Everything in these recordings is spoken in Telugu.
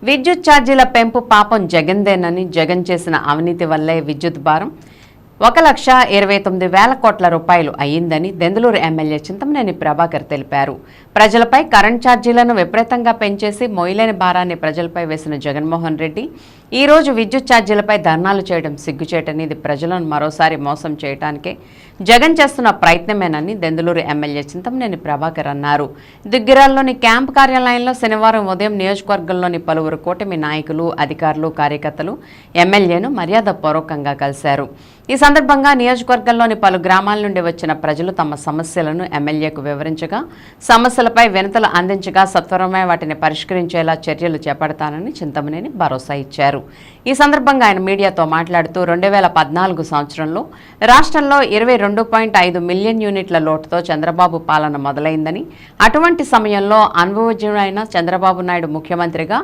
విద్యుత్ ఛార్జీల పెంపు పాపం జగన్దేనని, జగన్ చేసిన అవినీతి వల్లే విద్యుత్ భారం 1,29,000 కోట్ల రూపాయలు అయ్యిందని దెందులూరు ఎమ్మెల్యే చింతమనేని ప్రభాకర్ తెలిపారు. ప్రజలపై కరెంట్ ఛార్జీలను విపరీతంగా పెంచేసి మోయలేని భారాన్ని ప్రజలపై వేసిన జగన్మోహన్ రెడ్డి ఈ రోజు విద్యుత్ ఛార్జీలపై ధర్నాలు చేయడం సిగ్గుచేటని, ఇది ప్రజలను మరోసారి మోసం చేయడానికే జగన్ చేస్తున్న ప్రయత్నమేనని దెందులూరు ఎమ్మెల్యే చింతమనేని ప్రభాకర్ అన్నారు. దుగ్గిరాల్లోని క్యాంపు కార్యాలయంలో శనివారం ఉదయం నియోజకవర్గంలోని పలువురు కూటమి నాయకులు, అధికారులు, కార్యకర్తలు ఎమ్మెల్యేను మర్యాదపూర్వకంగా కలిశారు. ఈ సందర్భంగా నియోజకవర్గంలోని పలు గ్రామాల నుండి వచ్చిన ప్రజలు తమ సమస్యలను ఎమ్మెల్యేకు వివరించగా, సమస్యలపై వినతులు అందించగా సత్వరమే వాటిని పరిష్కరించేలా చర్యలు చేపడతానని చింతమనేని భరోసా ఇచ్చారు. ఈ సందర్భంగా ఆయన మీడియాతో మాట్లాడుతూ 2014 సంవత్సరంలో రాష్ట్రంలో 22.5 మిలియన్ యూనిట్ల లోటుతో చంద్రబాబు పాలన మొదలైందని, అటువంటి సమయంలో అనుభవజ్ఞుడైన చంద్రబాబు నాయుడు ముఖ్యమంత్రిగా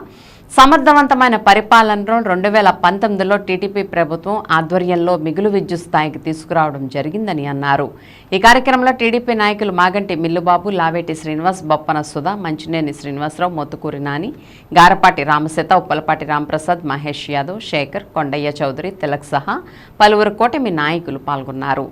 సమర్థవంతమైన పరిపాలనలో 2019లో టీడీపీ ప్రభుత్వం ఆధ్వర్యంలో మిగులు విద్యుత్ స్థాయికి తీసుకురావడం జరిగిందని అన్నారు. ఈ కార్యక్రమంలో టీడీపీ నాయకులు మాగంటి మిల్లుబాబు, లావేటి శ్రీనివాస్, బొప్పన సుధా, మంచినేని శ్రీనివాసరావు, మొత్తుకూరి నాని, గారపాటి రామసేత, ఉప్పలపాటి రాంప్రసాద్, మహేష్ యాదవ్, శేఖర్, కొండయ్య చౌదరి, తిలక్ సహా పలువురు కూటమి నాయకులు పాల్గొన్నారు.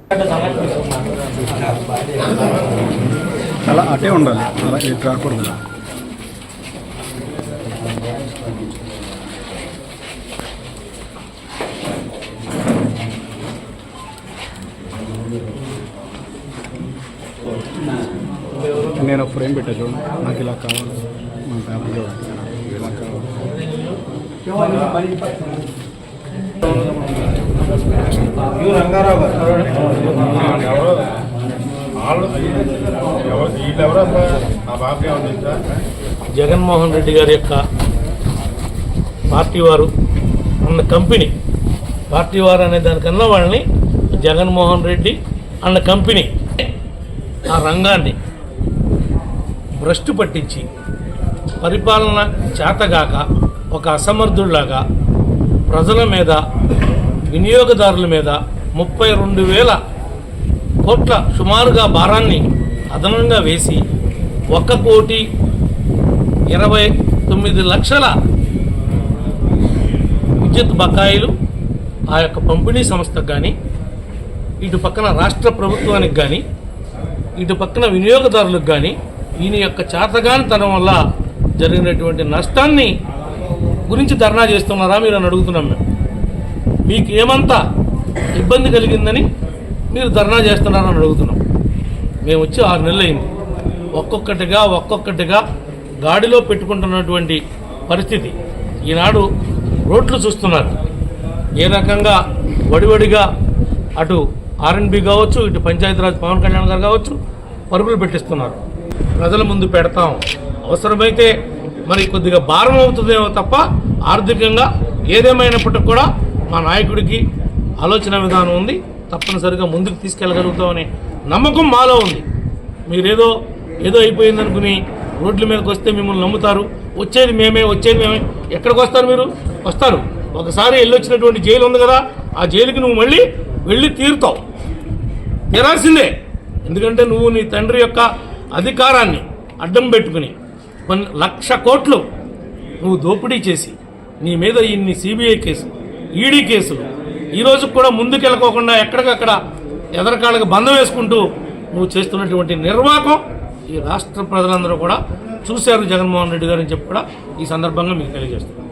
నేను ఫ్రేమ్ పెట్టా చూడండి, నాకు ఇలా కావాలి, మా పేపర్ చూడండి ఇలా కావాలి. జగన్మోహన్ రెడ్డి గారి యొక్క పార్టీ వారు అన్న కంపెనీ, పార్టీ వారు అనే దానికన్నా వాళ్ళని జగన్మోహన్ రెడ్డి అన్న కంపెనీ ఆ రంగాన్ని భ్రష్టు పట్టించి పరిపాలన చేతగాక ఒక అసమర్థుల్లాగా ప్రజల మీద, వినియోగదారుల మీద 32,000 కోట్ల సుమారుగా భారాన్ని అదనంగా వేసి 1,29,00,000 విద్యుత్ బకాయిలు ఆ యొక్క పంపిణీ సంస్థకు కానీ, ఇటు పక్కన రాష్ట్ర ప్రభుత్వానికి కానీ, ఇటు పక్కన వినియోగదారులకు కానీ ఈయన యొక్క చేతగానితనం వల్ల జరిగినటువంటి నష్టాన్ని గురించి ధర్నా చేస్తున్నారా మీరు అని అడుగుతున్నాం. మీకు ఏమంతా ఇబ్బంది కలిగిందని మీరు ధర్నా చేస్తున్నారని అడుగుతున్నాం. మేము వచ్చి 6 నెలలు అయింది. ఒక్కొక్కటిగా గాడిలో పెట్టుకుంటున్నటువంటి పరిస్థితి. ఈనాడు రోడ్లు చూస్తున్నారు ఏ రకంగా వడివడిగా, అటు ఆర్ఎన్బి కావచ్చు, ఇటు పంచాయతీరాజ్ పవన్ కళ్యాణ్ గారు కావచ్చు, పరుగులు పెట్టిస్తున్నారు. ప్రజల ముందు పెడతాం, అవసరమైతే మరి కొద్దిగా భారం అవుతుందేమో తప్ప ఆర్థికంగా ఏదేమైనప్పటికీ కూడా మా నాయకుడికి ఆలోచన విధానం ఉంది, తప్పనిసరిగా ముందుకు తీసుకెళ్ళగలుగుతామనే నమ్మకం మాలో ఉంది. మీరేదో అయిపోయిందనుకుని రోడ్ల మీదకి వస్తే మిమ్మల్ని నమ్ముతారు. వచ్చేది మేమే. ఎక్కడికి వస్తారు? మీరు వస్తారు. ఒకసారి వెళ్ళొచ్చినటువంటి జైలు ఉంది కదా, ఆ జైలుకి నువ్వు మళ్ళీ వెళ్ళి తీరాల్సిందే. ఎందుకంటే నువ్వు నీ తండ్రి యొక్క అధికారాన్ని అడ్డం పెట్టుకుని 1,00,000 కోట్లు నువ్వు దోపిడీ చేసి నీ మీద ఇన్ని సిబిఐ కేసులు, ఈడీ కేసులు, ఈరోజు కూడా ముందుకెళ్ళకోకుండా ఎక్కడికక్కడ ఎదరకాళ్ళకి బంధం వేసుకుంటూ నువ్వు చేస్తున్నటువంటి నిర్వాహకం ఈ రాష్ట్ర ప్రజలందరూ కూడా చూశారు జగన్మోహన్ రెడ్డి గారిని చెప్పి కూడా ఈ సందర్భంగా మీకు తెలియజేస్తున్నాను.